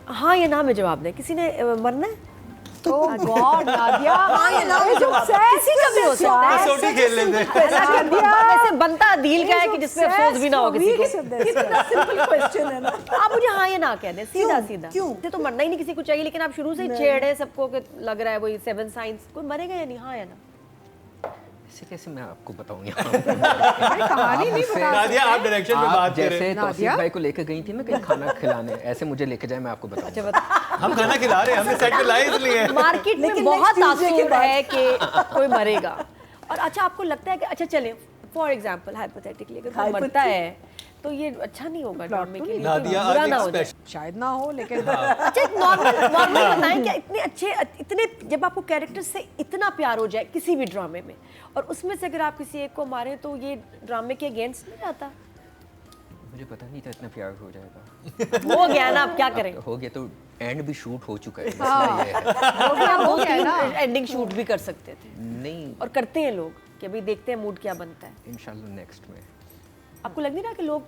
हाँ या ना में जवाब दें। किसी ने मरना है? ओह गॉड नादिया, हाँ या ना में जवाब दें। किसी का भी हो सकता है। कसौटी खेल लेते हैं। वैसे बनता दिल का है कि जिसमें अफसोस भी ना हो किसी को। कितना सिंपल क्वेश्चन है ना। आप मुझे हाँ या ना कह दें, सीधा सीधा। क्यों? मुझे तो मरना ही नहीं किसी को चाहिए, लेकिन आप शुरू से ही छेड़े सबको कि लग रहा है वही 7 साइंस। कोई मरेगा या नहीं? हाँ या ना? ऐसे कैसे मैं आपको बताऊं कहानी नहीं बता नादिया आप डायरेक्शन में बात कर रहे जैसे हैं। तौसीफ भाई को लेकर गई थी मैं कहीं खाना खिलाने, ऐसे मुझे लेके जाए मैं आपको बताऊं। अच्छा बता। हम खाना खिला रहे हैं, हमने सेट पे लाए इसलिए। मार्केट में लेकिन बहुत next Tuesday के तासुर बाद। है कि कोई मरेगा। और अच्छा आपको लगता है कि अच्छा चलें फॉर एग्जांपल हाइपोथेटिकली अगर कोई मरता है तो ये अच्छा नहीं होगा ड्रामे के लिए, नादिया बुरा आज ना एक हो जाए। स्पेशल शायद ना हो लेकिन अच्छा नॉर्मल बताएं क्या इतने अच्छे इतने जब आपको कैरेक्टर से इतना प्यार हो जाए किसी भी ड्रामे में और उसमें से अगर आप किसी एक को मारें तो ये ड्रामे के अगेंस्ट नहीं जाता? मुझे पता नहीं था इतना प्यार हो जाएगा। हो गया ना, अब क्या करें? हो गया तो एंड भी शूट हो चुका है। हाँ। मसला ये है। आप हो गया है ना। एंडिंग शूट भी कर सकते थे नहीं, और करते हैं लोग कि अभी देखते हैं मूड क्या बनता है। इंशाल्लाह नेक्स्ट में। आपको लग नहीं रहा कि लोग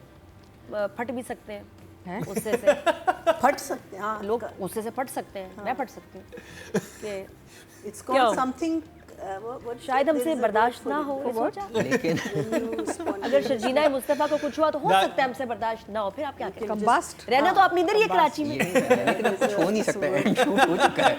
फट भी सकते हैं हैं? उससे से? फट सकते हैं हाँ, लोग उससे से फट सकते हैं। मैं फट सकती हूँ कि इट्स क्या? कॉल्ड समथिंग शायद हमसे बर्दाश्त ना हो ये सोचा। लेकिन अगर शर्जीना मुस्तफा को कुछ हुआ तो हो सकता है हमसे बर्दाश्त ना हो, फिर आप क्या करें? कंबस्ट रहना तो आप नींदर ही है कराची में। लेकिन कुछ हो नहीं सकता, एंड शूट हो चुका है।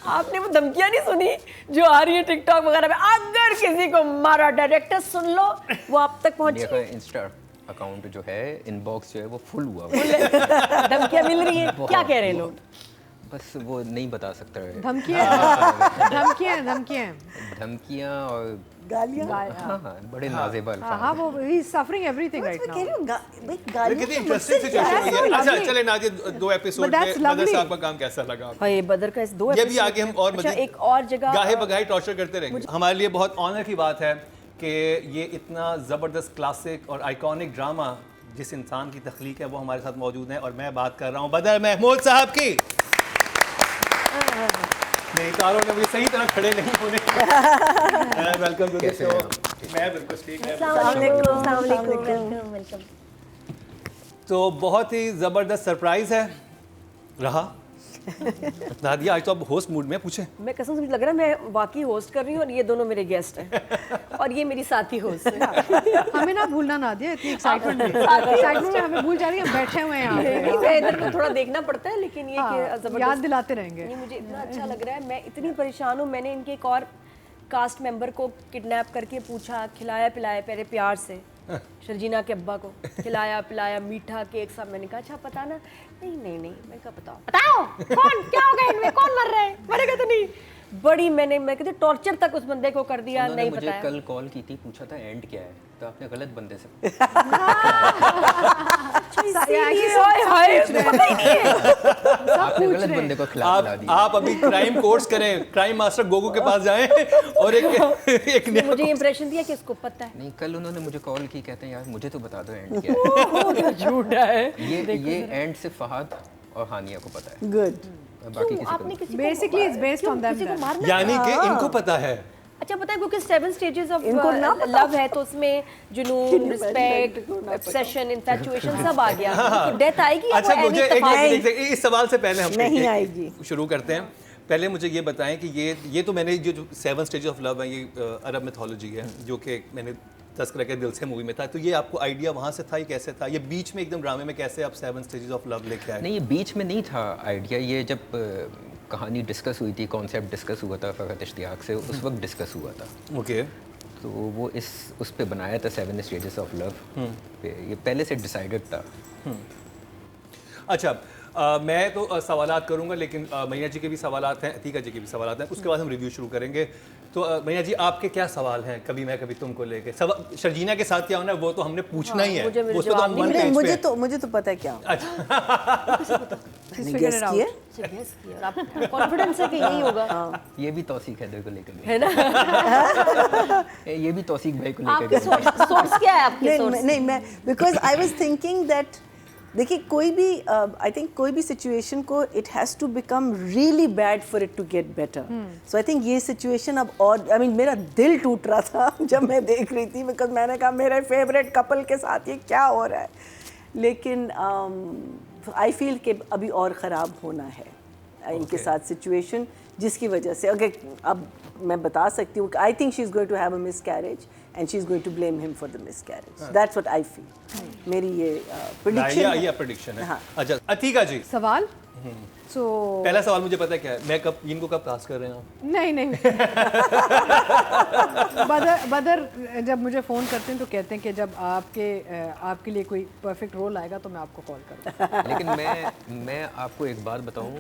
आपने वो धमकियां नहीं सुनी जो आ रही है टिकटॉक वगैरह पे, अगर किसी को मारा डायरेक्टर सुन लो वो आप तक पहुंची इंडिया का है। इंस्टा अकाउंट जो है, इनबॉक्स जो है वो फुल हुआ हुआ है। धमकियां मिल रही है, क्या कह रहे हैं लोग? बस वो नहीं बता सकता है। धमकियाँ और गालियाँ हाँ हाँ बड़े नाज़ेबा अल्फाज हाँ हैं। वो ही इज सफरिंग एवरीथिंग मैं राइट कह रही नाउ। हूँ कितनी गालियाँ इंटरेस्टिंग सिचुएशन हुई है। अच्छा चले नादिया 2 एपिसोड But that's में मदर lovely. साहब का काम कैसा लगा आपको? भाई बदर का इस 2 ये भी आगे हम और अच्छा मजीद एक और जगह गाहे बगाहे टॉर्चर करते रहेंगे। हमारे लिए बहुत ऑनर की बात है कि ये इतना ज़बरदस्त क्लासिक और आइकॉनिक ड्रामा जिस इंसान की तख्लीक है वो हमारे साथ मौजूद है और मैं बात कर रहा हूँ बदर महमूद साहब की। मेरी तारों ने मुझे सही तरह खड़े नहीं होने वेलकम टू द शो। मैं बिल्कुल ठीक है। वेलकम। तो बहुत ही ज़बरदस्त सरप्राइज़ है रहा। नादिया आज तो आप होस्ट मूड में पूछें। मैं कसम से मुझे लग रहा है मैं वाकई होस्ट कर रही हूँ और ये दोनों मेरे गेस्ट हैं और ये मेरी साथी होस्ट है। हमें ना भूलना नादिया, इतनी एक्साइटमेंट में हमें भूल जा रही है, हम बैठे हुए हैं यहाँ पे। मैं इधर को थोड़ा देखना पड़ता है लेकिन ये कि याद जबरदस्त दिलाते रहेंगे। नहीं, मुझे इतना अच्छा लग रहा है। मैं इतनी परेशान हूँ, मैंने इनके एक और कास्ट मेंबर को किडनैप करके पूछा, खिलाया पिलाया पहले प्यार से, शर्जीना के अब्बा को खिलाया पिलाया, मीठा केक सब। मैंने कहा अच्छा पता ना, नहीं नहीं नहीं, मैंने कहा बताओ कौन क्या हो गया इनमें, कौन मर रहा है, मरेगा तो नहीं। बड़ी मैं कहती टॉर्चर तक उस बंदे को कर दिया, उन्होंने नहीं मुझे बताया। कल कॉल की थी, पूछा था एंड क्या है, तो आपने गलत बंदे से आपने गलत बंदे को खिला पिला दिया। आप अभी क्राइम कोर्स करें, क्राइम मास्टर गोगो के पास जाएं और एक मुझे इंप्रेशन दिया कि इसको पता है। नहीं, कल उन्होंने मुझे कॉल की, कहते हैं यार मुझे तो बता दो एंड क्या है। झूठा है ये एंड से फहद और हानिया को पता है, गुड। बाकी किसी को आपने नहीं। किसी Basically, it's based on them किसी को then. मारना यानी कि इनको पता है। अच्छा पता है क्योंकि 7 स्टेजेस ऑफ इनको ना पता। लव है तो उसमें जुनून, रिस्पेक्ट, ऑब्सेशन, इन्फैचुएशन सब आ गया। तो डेथ आएगी या अच्छा वो मुझे एनी तफाक? इस सवाल से पहले हम नहीं आएगी। शुरू करते हैं। पहले मुझे ये बताएं कि ये तो मैंने जो 7 स्टेजेस ऑफ लव है ये अरब मिथोलॉजी है जो कि मैंने तस्करा के दिल से मूवी में था, तो ये आपको आइडिया वहाँ से था, ये कैसे था, ये बीच में एकदम ड्रामे में कैसे आप 7 स्टेजेस ऑफ लव लेके आए? नहीं, ये बीच में नहीं था आइडिया, ये जब कहानी डिस्कस हुई थी, कॉन्सेप्ट डिस्कस हुआ था फ़कत इश्तियाक से, उस वक्त डिस्कस हुआ था। ओके। तो वो उस पे बनाया था 7 स्टेजेस ऑफ लव पे, ये पहले से डिसाइडेड था। अच्छा मैं तो सवालात करूंगा लेकिन मैया जी के भी सवालात हैं, अतीका जी के भी सवालात हैं, उसके बाद हम रिव्यू शुरू करेंगे। तो मैया जी आपके क्या सवाल हैं कभी मैं कभी तुमको लेके? शर्जीना के साथ क्या होना है वो तो हमने पूछना ही है, मुझे वो तो जवाब हम नहीं one page पे हैं। मुझे तो पता है क्या होगा। Figure guess it out. किए से guess किया और आप कॉन्फिडेंस है कि यही होगा, ये भी तौसीक हैदर को लेकर है ना? ये भी तौसीक भाई को आपकी लेकर सोर्स क्या है आपकी सोर्स? नहीं मैं because I was thinking that देखिए कोई भी आई थिंक कोई भी सिचुएशन को it has to become really bad for it to get better. So I think ये सिचुएशन अब और आई मीन मेरा दिल टूट रहा था जब मैं देख रही थी, बिकॉज मैंने कहा मेरे फेवरेट कपल के साथ ये क्या हो रहा है। लेकिन आई फील कि अभी और ख़राब होना है इनके साथ सिचुएशन, जिसकी वजह से अगर अब मैं बता सकती हूँ, I think she is going to have a miscarriage and she is going to blame him for the miscarriage. That's what I feel. मेरी ये प्रेडिक्शन है। हाँ। अच्छा अतीका जी, सवाल सो पहला सवाल मुझे पता है क्या है, मैं कब इनको कब कास्ट कर रहे हैं आप? नहीं नहीं बदर जब मुझे फ़ोन करते हैं तो कहते हैं कि जब आपके लिए कोई परफेक्ट रोल आएगा तो मैं आपको कॉल करूँगा। लेकिन मैं आपको एक बात बताऊं,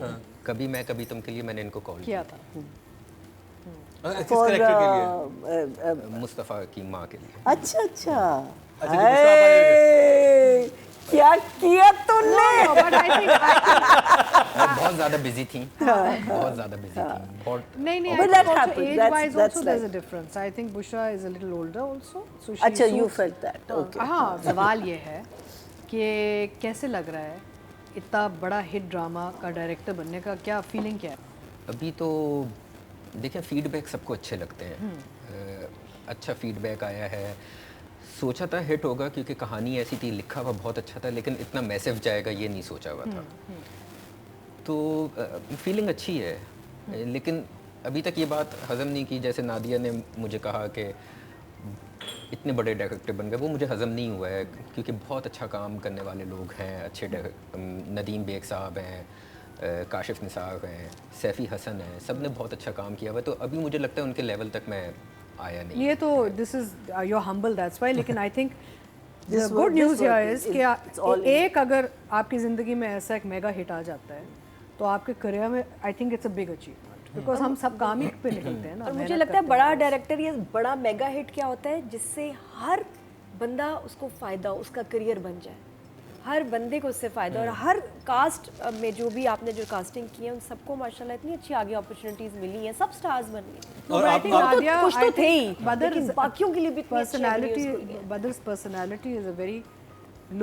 कभी मैं कभी तुम के लिए मैंने इनको कॉल किया था। किस For, कैरेक्टर के लिए? मुस्तफ़ा की माँ के लिए। अच्छा अच्छा। अच्छा, जो दूसरा Hey, क्या किया तूने? No, but I think वो बहुत ज़्यादा बिजी थी, बहुत ज़्यादा बिजी थी, बहुत। नहीं But that happens. age That's- wise that's also there's a life. difference. I think Bushra is a little older also. So she अच्छा, you suits- felt that. Okay. हाँ, सवाल ये है कि कैसे लग रहा है इतना बड़ा हिट ड्रामा का डायरेक्टर बनने का, क्या फीलिंग क्या है? अभी तो देखिए फीडबैक सबको अच्छे लगते हैं, अच्छा फीडबैक आया है। सोचा था हिट होगा क्योंकि कहानी ऐसी थी, लिखा हुआ बहुत अच्छा था, लेकिन इतना मैसिव जाएगा ये नहीं सोचा हुआ था। तो फीलिंग अच्छी है, लेकिन अभी तक ये बात हज़म नहीं की। जैसे नादिया ने मुझे कहा कि इतने बड़े डायरेक्टर बन गए, वो मुझे हज़म नहीं हुआ है क्योंकि बहुत अच्छा काम करने वाले लोग हैं, अच्छे नदीम बेग साहब हैं, काशिफ निसार हैं, सैफ़ी हसन हैं, सब ने बहुत अच्छा काम किया हुआ है। तो अभी मुझे लगता है उनके लेवल तक मैं आया नहीं। ये तो this is your humble, that's why. लेकिन I think the This good work- news this here work is it's all कि एक अगर आपकी ज़िंदगी में ऐसा एक मेगा हिट आ जाता है तो आपके करियर में I think it's a big achievement, because हम सब काम ही पे निकलते हैं ना। और मुझे मेहनत लगता है करते बड़ा हैं। डायरेक्टर या बड़ा मेगा हिट क्या होता है जिससे हर बंदा उसको फ़ायदा, उसका करियर बन जाए, हर बंदे को उससे फ़ायदा। और हर कास्ट में जो भी आपने जो कास्टिंग की है उन सबको माशाल्लाह इतनी अच्छी आगे अपॉर्चुनिटीज़ मिली हैं, सब स्टार्स बन गए। और I आप think आप- Nadia, कुछ तो I थे ही, think Badr's लेकिन बाकियों के लिए भी इतनी अच्छी personality, avenues खुल गई हैं। Badr's personality is a very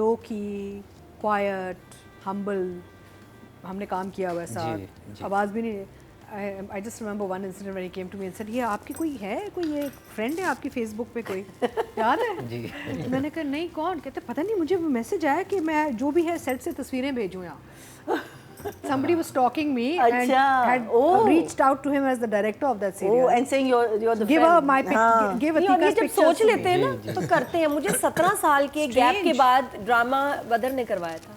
low key, quiet, humble. हमने काम किया हुआ है साथ, जी। आवाज़ भी नहीं। I just remember one incident when he came to me and said, ये आपकी कोई है, कोई ये फ्रेंड है आपकी फेसबुक पे कोई, याद है? जी। तो मैंने कहा नहीं, कौन? कहते पता नहीं, मुझे मैसेज आया कि मैं जो भी है सेट से तस्वीरें भेजूँ यहाँ। Somebody was stalking me and अच्छा, had reached out to him as the director of that serial. Oh, and saying you're the Give her friend. my हाँ. give नहीं, और ये Atika's जब pictures सोच to me. लेते हैं ना तो करते हैं। मुझे 17 साल के गैप के बाद ड्रामा बदर ने करवाया था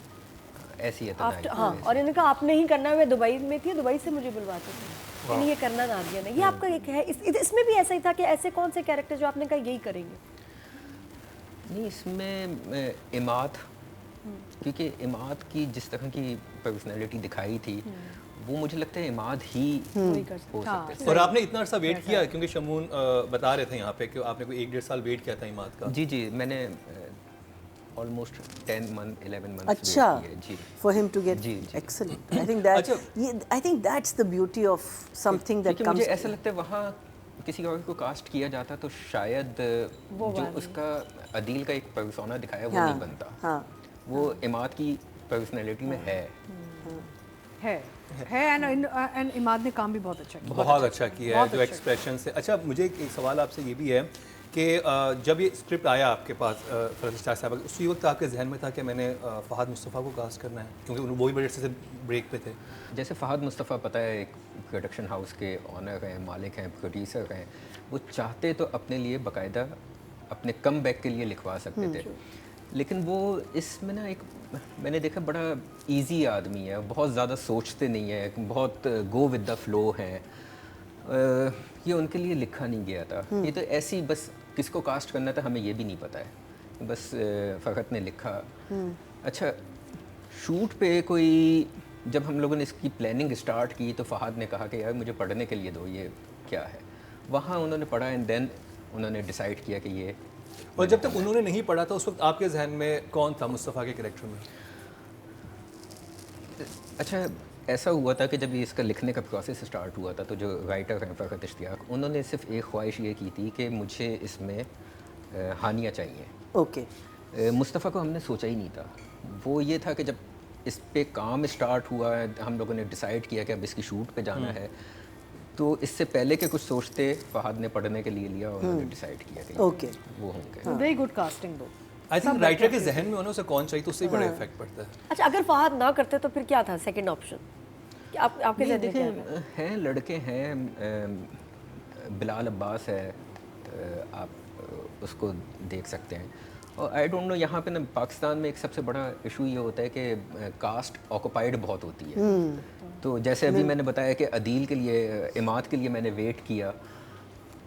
ऐसी है आफ्टर। हाँ, और इन्होंने कहा आपने ही करना है। मैं दुबई में थी, दुबई से मुझे बुलवाते थे, नहीं ये करना ना दिया नहीं। ये आपका एक है, इसमें भी ऐसा ही था कि ऐसे कौन से कैरेक्टर जो आपने कहा यही करेंगे? नहीं, इसमें इमाद, क्योंकि इमाद की जिस तरह की पर्सनैलिटी दिखाई थी वो मुझे लगता है इमाद ही वही कर हो हाँ, सकते थे। और आपने इतना अर्सा वेट किया क्योंकि शमून बता रहे थे यहाँ पे कि आपने कोई 1-1.5 साल वेट किया था इमाद का। जी जी, मैंने ऑलमोस्ट 10 मंथ 11 मंथ अच्छा, जी। for him to get ji, ji. excellent. I think that I think that's the beauty of something that क्योंकि comes. मुझे ऐसा लगता है वहाँ किसी और को कास्ट किया जाता तो शायद जो उसका अदील का एक पर्सोना दिखाया वो नहीं बनता। हाँ. वो इमाद की पर्सनैलिटी में है। एंड इमाद ने काम भी बहुत अच्छा किया। बहुत अच्छा किया है, जो एक्सप्रेशन से। अच्छा, मुझे एक सवाल आपसे ये भी है कि जब ये स्क्रिप्ट आया आपके पास फरहत साहब, उसी वक्त आपके जहन में था कि मैंने फ़हाद मुस्तफ़ा को कास्ट करना है, क्योंकि वो भी बड़े से ब्रेक पे थे? जैसे फ़हाद मुस्तफ़ा पता है एक प्रोडक्शन हाउस के ऑनर हैं, मालिक हैं, प्रोड्यूसर हैं, वो चाहते तो अपने लिए बाकायदा अपने कम बैक के लिए लिखवा सकते थे, लेकिन वो इसमें ना एक मैंने देखा बड़ा इजी आदमी है, बहुत ज़्यादा सोचते नहीं है, बहुत गो विद द फ्लो हैं। ये उनके लिए लिखा नहीं गया था, ये तो ऐसे ही बस किसको कास्ट करना था हमें ये भी नहीं पता है, बस फ़कत ने लिखा। अच्छा, शूट पे कोई जब हम लोगों ने इसकी प्लानिंग स्टार्ट की तो फ़हाद ने कहा कि यार मुझे पढ़ने के लिए दो, ये क्या है। वहाँ उन्होंने पढ़ा एंड देन उन्होंने डिसाइड किया कि ये। और जब तक उन्होंने नहीं पढ़ा था उस वक्त आपके जहन में कौन था मुस्तफ़ा के कैरेक्टर में? अच्छा, ऐसा हुआ था कि जब इसका लिखने का प्रोसेस स्टार्ट हुआ था तो जो राइटर हैं फ़रहत इश्तियाक, उन्होंने सिर्फ एक ख्वाहिश ये की थी कि मुझे इसमें हानिया चाहिए। Okay. मुस्तफ़ा को हमने सोचा ही नहीं था। वो ये था कि जब इस पे काम स्टार्ट हुआ, हम लोगों ने डिसाइड किया कि अब इसकी शूट पे जाना है, तो इससे पहले के कुछ सोचते फ़हाद ने पढ़ने के लिए लिया और उन्होंने डिसाइड किया कि Okay. वो होंगे। वेरी गुड कास्टिंग दो। आई थिंक राइटर के जहन में होना उसे कौन चाहिए तो उससे ही बड़ा इफेक्ट पड़ता है। अच्छा, अगर फहद ना करते तो फिर क्या था सेकंड ऑप्शन? आपके नहीं, जहन में क्या था? देखें हैं लड़के हैं, बिलाल अब्बास है, आप उसको देख सकते हैं। और आई डोंट नो, यहाँ पे ना पाकिस्तान में एक सबसे बड़ा इशू ये होता है कि कास्ट ऑक्युपाइड बहुत होती है। तो जैसे अभी मैंने बताया कि अदील के लिए, इमाद के लिए मैंने वेट किया,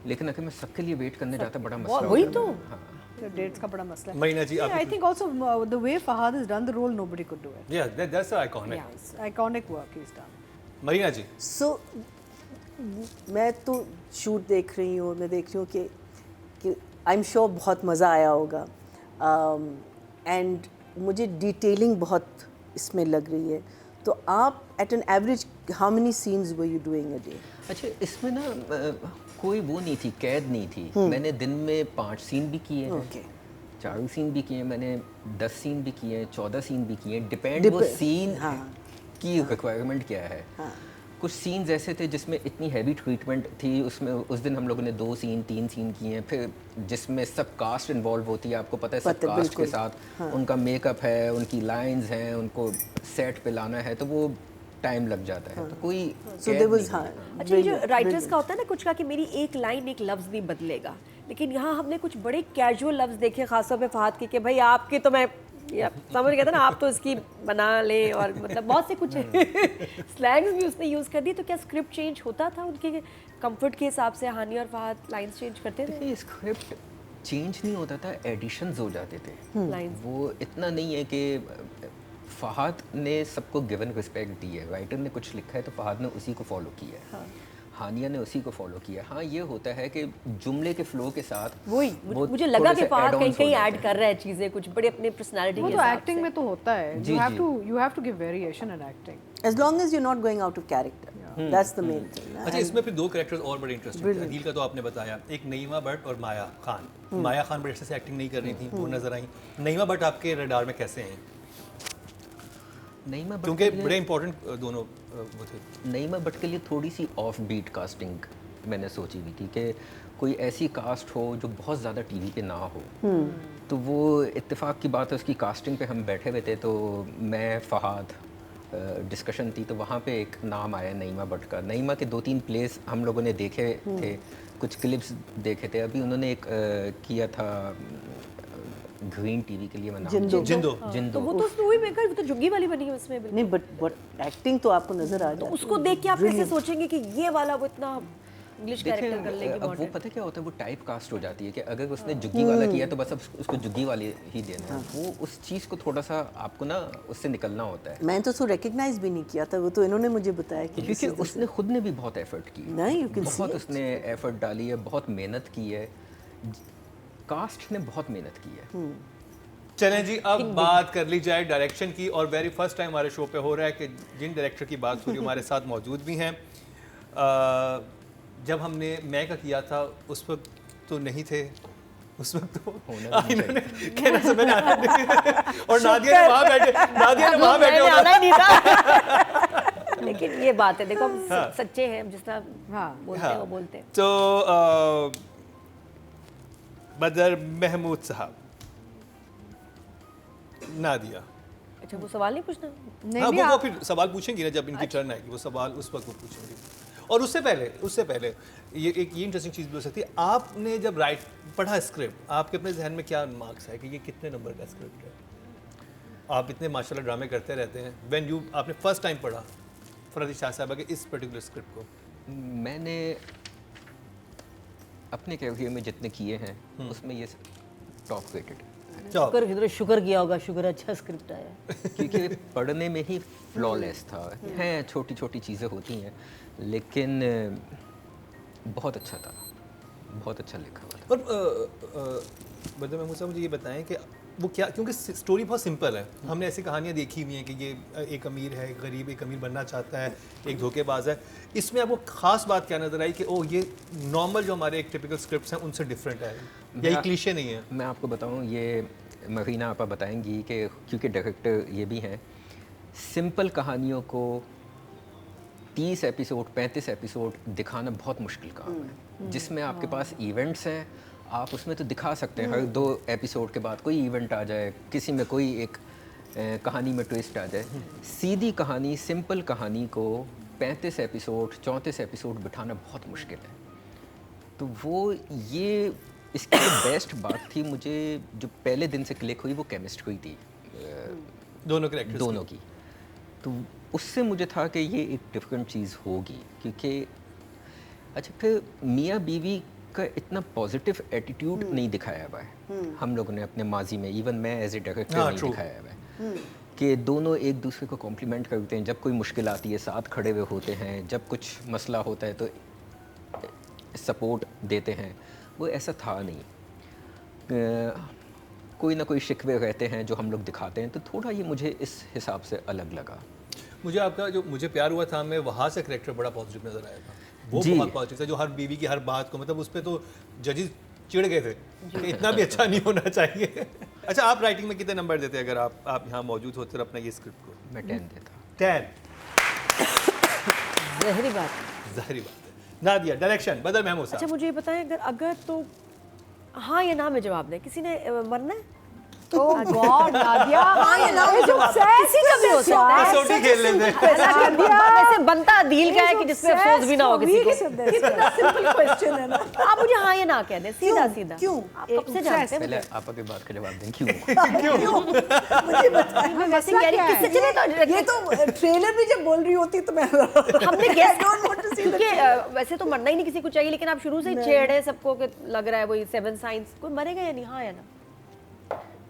लेकिन अगर मैं सबके लिए वेट करने जाता बड़ा मसला वही होता तो। है। हाँ। डेट्स का बड़ा मसला है। मरीना जी आप I think also the way Fahad has done the role nobody could do it. Yeah that's iconic. Yeah, it's iconic work he's done. Marina ji so मैं तो शूट देख रही हूँ, मैं देख रही हूँ कि आई एम श्योर बहुत मज़ा आया होगा, एंड मुझे डिटेलिंग बहुत इसमें लग रही है। तो आप at an average how many scenes were you doing a day? अच्छा, इसमें ना कोई वो नहीं थी, कैद नहीं थी। मैंने दिन में 5 सीन भी किए हैं, ओके 4 सीन भी किए हैं, मैंने 10 सीन भी किए हैं, 14 सीन भी किए हैं, डिपेंड वो सीन हाँ। की रिक्वायरमेंट क्या है। कुछ सीन्स ऐसे थे जिसमें इतनी हैवी ट्रीटमेंट थी, उसमें उस दिन हम लोगों ने 2 सीन 3 सीन किए हैं, फिर जिसमें सब कास्ट इन्वॉल्व होती है, आपको पता है, सब पता है, कास्ट के बिल्कुल। साथ उनका मेकअप है, उनकी लाइंस हैं, उनको सेट पे लाना है, तो वो टाइम लग जाता है। तो कोई सो कैद देयर वाज नहीं हाँ अच्छा, ये जो राइटर्स का होता है ना, कुछ का कि मेरी एक लाइन एक लफ्ज़ नहीं बदलेगा, लेकिन यहाँ हमने कुछ बड़े कैजुअल लफ्ज़ देखे, खासतौर पे फहद के कि भाई आपके तो मैं समझ गया था ना, आप तो इसकी बना ले, और मतलब बहुत से कुछ स्लैंग्स भी उसने यूज़ कर दी। तो क्या स्क्रिप्ट चेंज होता था उनके कंफर्ट के हिसाब से? हानि और फहद लाइन्स चेंज करते थे? देखिए, स्क्रिप्ट चेंज नहीं होता था, एडिशंस हो जाते थे। लाइन्स वो इतना नहीं है कि फहद ने सबको गिवन रिस्पेक्ट दी है, राइटर ने कुछ लिखा है तो फहद ने उसी को फॉलो किया है। हाँ। हानिया ने उसी को फॉलो किया। हाँ, ये होता है कि जुमले के फ्लो के साथ वही वो मुझे लगा थोड़े कि से फहद add-ons कहीं हो कहीं जाते ऐड हैं। कर रहा है चीज़ें कुछ बड़े अपने पर्सनालिटी वो के तो हिसाब एक्टिंग से। में तो होता है। जी, जी। you have to give variation in acting. as long as you're not going out of character, that's the main thing. अच्छा, इसमें फिर 2 कैरेक्टर्स और बड़े इंटरेस्टिंग थे। अदील का तो आपने बताया, एक नईमा भट्ट और माया खान। माया खान बड़े अच्छे से एक्टिंग नहीं कर रही थी, वो नजर आई। नईमा भट्ट आपके रडार में कैसे हैं? नईमा भट्ट क्योंकि के लिए- बड़े इंपॉर्टेंट दोनों वो थे। नईमा भट्ट के लिए थोड़ी सी ऑफ बीट कास्टिंग मैंने सोची हुई थी कि कोई ऐसी कास्ट हो जो बहुत ज़्यादा टीवी पे ना हो। तो वो इत्तेफाक की बात है, उसकी कास्टिंग पे हम बैठे हुए थे, तो मैं फहद डिस्कशन थी, तो वहाँ पे एक नाम आया नईमा भट्ट का। नईमा के 2-3 प्लेस हम लोगों ने देखे थे, कुछ क्लिप्स देखे थे। अभी उन्होंने एक किया था ग्रीन टीवी के लिए, मैं नाम जिंदो। जिंदो। तो जिंदो। वो तो उसमें वही मेकर, वो तो झुग्गी वाली बनी है उसमें बिल्कुल। नहीं, बट एक्टिंग तो आपको नजर आ तो जाती उसको देख के आप कैसे सोचेंगे कि ये वाला वो इतना इंग्लिश देखिए, कैरेक्टर कर लेगी? अब वो modern? पता क्या होता है, वो टाइप कास्ट हो जाती है कि अगर उसने जुग्गी वाला किया तो बस अब उसको जुग्गी वाले ही देना है। वो उस चीज़ को थोड़ा सा आपको ना उससे निकलना होता है, मैंने तो उसको रिकग्नाइज भी नहीं किया था, वो तो इन्होंने मुझे बताया कि क्योंकि उसने खुद ने भी बहुत एफर्ट की, नहीं, you can see बहुत it. उसने एफर्ट डाली है, बहुत मेहनत की है, कास्ट ने बहुत मेहनत की है। चलें जी, अब बात कर ली जाए डायरेक्शन की, और वेरी फर्स्ट टाइम हमारे शो पे हो रहा है कि जिन डायरेक्टर की बात हो रही है हमारे साथ मौजूद भी हैं। जब हमने मैं का किया था उस वक्त तो नहीं थे, उस वक्त तो इन्होंने कहना समझ आया नहीं। और नादिया ने वहाँ बैठे, नादिया ने वहाँ बैठे मैंने होना। आना ही नहीं था। लेकिन ये बात है, देखो हम सच्चे हैं, हम जिस तरह हाँ। बोलते हैं वो बोलते हैं। तो बदर महमूद साहब, नादिया, अच्छा, वो सवाल नहीं पूछना? हाँ, वो फिर सवाल पूछेंगी ना जब इनकी टर्न आएगी, वो सवाल उस वक्त वो पूछेंगी। और उससे पहले ये इंटरेस्टिंग चीज़ भी हो सकती है, आपने जब पढ़ा स्क्रिप्ट, आपके अपने जहन में क्या मार्क्स है कि ये कितने नंबर का स्क्रिप्ट है? आप इतने माशाल्लाह ड्रामे करते रहते हैं, आपने फर्स्ट टाइम पढ़ा फरहत शाह साहबा के इस पर्टिकुलर स्क्रिप्ट को? मैंने अपने कैरियर में जितने किए हैं उसमें ये टॉप रेटेड, शुक्र किया होगा, शुक्र अच्छा स्क्रिप्ट आया। क्योंकि पढ़ने में ही फ्लॉलेस था। हैं छोटी छोटी चीज़ें होती हैं, लेकिन बहुत अच्छा था, बहुत अच्छा लिखा हुआ था। और बदर महमूद साहब, मुझे ये बताएं कि वो क्या, क्योंकि स्टोरी बहुत सिंपल है, हमने ऐसी कहानियाँ देखी हुई हैं कि ये एक अमीर है, गरीब एक अमीर बनना चाहता है, एक धोखेबाज है। इसमें आपको ख़ास बात क्या नज़र आई कि ओ ये नॉर्मल जो हमारे एक टिपिकल स्क्रिप्ट्स हैं उनसे डिफरेंट है, या ये क्लीशे नहीं है? मैं आपको बताऊं, ये मरीना आपा बताएंगी कि क्योंकि डायरेक्टर ये भी हैं, सिंपल कहानियों को 30 एपिसोड 35 एपिसोड दिखाना बहुत मुश्किल काम है, जिसमें आपके पास इवेंट्स हैं, आप उसमें तो दिखा सकते हैं हर 2 एपिसोड के बाद कोई इवेंट आ जाए, किसी में कोई एक कहानी में ट्विस्ट आ जाए। सीधी कहानी, सिंपल कहानी को 35 एपिसोड 34 एपिसोड बिठाना बहुत मुश्किल है। तो वो ये इसकी बेस्ट बात थी मुझे जो पहले दिन से क्लिक हुई, वो केमिस्ट्री थी दोनों कैरेक्टर्स दोनों की। तो उससे मुझे था कि ये एक डिफरेंट चीज़ होगी, क्योंकि अच्छा फिर मियाँ बीवी का इतना पॉजिटिव एटीट्यूड नहीं दिखाया हुआ है हम लोगों ने अपने माजी में, इवन मैं एज ए डायरेक्टर नहीं true. दिखाया हुआ है कि दोनों एक दूसरे को कॉम्प्लीमेंट करते हैं, जब कोई मुश्किल आती है साथ खड़े हुए होते हैं, जब कुछ मसला होता है तो सपोर्ट देते हैं। वो ऐसा था नहीं, कोई ना कोई शिकवे रहते हैं जो हम लोग दिखाते हैं, तो थोड़ा ये मुझे इस हिसाब से अलग लगा। मुझे आपका जो मुझे प्यार हुआ था मैं वहाँ से करेक्टर बड़ा पॉजिटिव नजर आया था, वो जी। बहुत पॉजिटिव था, जो हर बीवी की हर बात को मतलब उस पर तो जजेस चिढ़ गए थे कि इतना भी अच्छा नहीं होना चाहिए। अच्छा, आप राइटिंग में कितने नंबर देते अगर आप यहाँ मौजूद होते अपना ये स्क्रिप्ट को? मैं 10 देता। 10। जहरी बात। जाहिर बात है। नादिया, डायरेक्शन बदर महमूद अच्छा साहब। मुझे ये बताएं, अगर तो हाँ या ना में जवाब दें, किसी ने मरना है? Oh God, नादिया, हाँ या ना में जवाब दें, किसी का भी हो सकता है। कसौटी खेल लेते हैं। वैसे बनता दिल का है कि जिसमें अफसोस भी ना हो किसी को। कितना सिंपल क्वेश्चन है ना। आप मुझे हाँ या ना कह दें, सीधा सीधा। क्यों? आप कब से जानते हैं पहले मुझे? आप आगे बात का जवाब दें, क्यों? मुझे बताइए। वैसे कह रही किससे चले तो ये तो ट्रेलर भी जब बोल रही होती तो मैं हमने I guess don't want to see the क्योंकि वैसे तो मरना ही नहीं किसी को चाहिए, लेकिन आप शुरू से ही छेड़ है सबको कि लग रहा है वही 7 साइंस, कोई मरेगा या नहीं? हाँ या ना?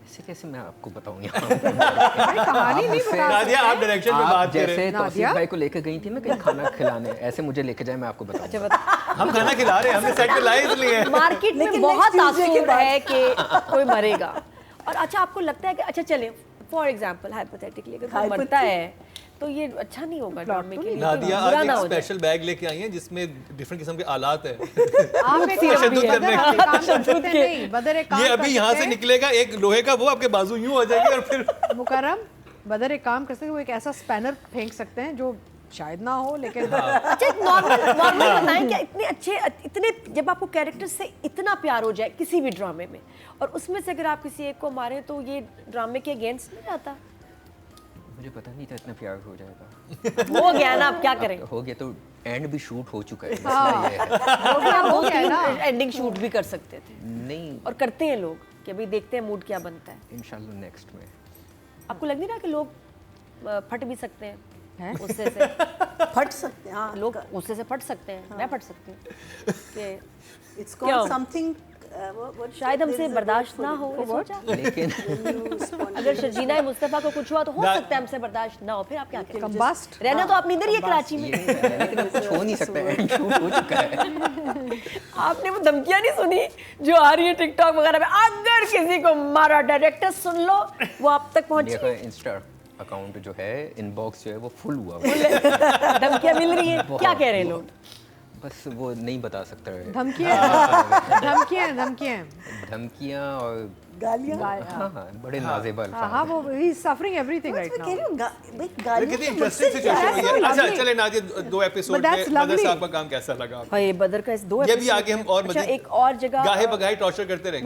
ऐसे कैसे मैं आपको बताऊं यहाँ? कहानी नहीं बता नादिया, आप डायरेक्शन पे आप बात कर रहे जैसे हैं। तौसीफ भाई को लेकर गई थी ना कहीं खाना खिलाने, ऐसे मुझे लेके जाए, मैं आपको बताऊं। अच्छा बता, हम खाना खिला रहे हैं, हमने सेट पे लाए इसलिए। मार्केट में लेकिन बहुत next Tuesday के तासुर बाद- है कि कोई मरेगा, और अच्छा आपको लगता है कि अच्छा चले फॉर एग्जांपल हाइपोथेटिकली अगर कोई मरता है तो ये अच्छा नहीं होगा ड्रामे के लिए, नादिया बुरा आज ना एक हो जाए। स्पेशल बैग लेके आई हैं जिसमें डिफरेंट किस्म के आलात हैं। आप एक तशद्दुद बदर, करने आप के। एक काम कर सकते हैं, नहीं बदर एक काम ये कर अभी यहाँ सकते से हैं। निकलेगा एक लोहे का, वो आपके बाजू यूं हो जाएगी और फिर मुकर्रम, बदर एक काम कर सकते हैं, वो एक ऐसा स्पैनर फेंक सकते हैं जो शायद ना हो, लेकिन अच्छा नॉर्मल बताएं क्या इतने अच्छे, इतने जब आपको कैरेक्टर से इतना प्यार हो जाए किसी भी ड्रामे में, और उसमें से अगर आप किसी एक को मारें तो ये ड्रामे के अगेंस्ट नहीं जाता? मुझे पता नहीं था इतना प्यार हो जाएगा। हो गया ना, आप क्या करें? हो गया तो एंड भी शूट हो चुका है, मसला ये है। आप हो गया ना। एंडिंग शूट भी कर सकते थे, नहीं, और करते हैं लोग कि अभी देखते हैं मूड क्या बनता है। इंशाल्लाह नेक्स्ट में। आपको लग नहीं रहा कि लोग फट भी सकते हैं गुस्से से? फट सकते हैं। हाँ, लोग गुस्से से फट सकते हैं, मैं फट सकती हूँ कि it's क्यों? called something शायद हमसे बर्दाश्त ना हो, ये सोचा? लेकिन अगर शर्जीना मुस्तफा को कुछ हुआ तो हो सकता है हमसे बर्दाश्त ना हो, फिर आप क्या करें? कंबस्ट। रहना तो आपने इधर ही है कराची में। लेकिन अब कुछ हो नहीं सकता, एंड शूट हो चुका है। आपने वो धमकियां नहीं सुनी जो आ रही है टिकटॉक वगैरह में, अगर किसी को मारा डायरेक्टर सुन लो, वो आप तक पहुंची मेरा इंस्टा अकाउंट जो है, इनबॉक्स जो है वो फुल हुआ हुआ है। धमकियां मिल रही है, क्या कह रहे हैं लोग? बस वो नहीं बता सकता है। धमकियाँ और गालियाँ। हाँ हाँ, बड़े नाजेबल हाँ वो ही सफरिंग एवरीथिंग राइट मैं कह नाउ। रही हूँ भाई कितनी गालियाँ तो इंटरेस्टिंग मुझसे क्या सिचुएशन है? हुई है। अच्छा lovely. चले नादिया, 2 एपिसोड But में that's बदर lovely. साहब का काम कैसा लगा आपको? हाँ ये बदर का इस 2 ये भी आगे हम और अच्छा मजीद एक और जगह गाहे बगाहे टॉर्चर करते रहेंगे।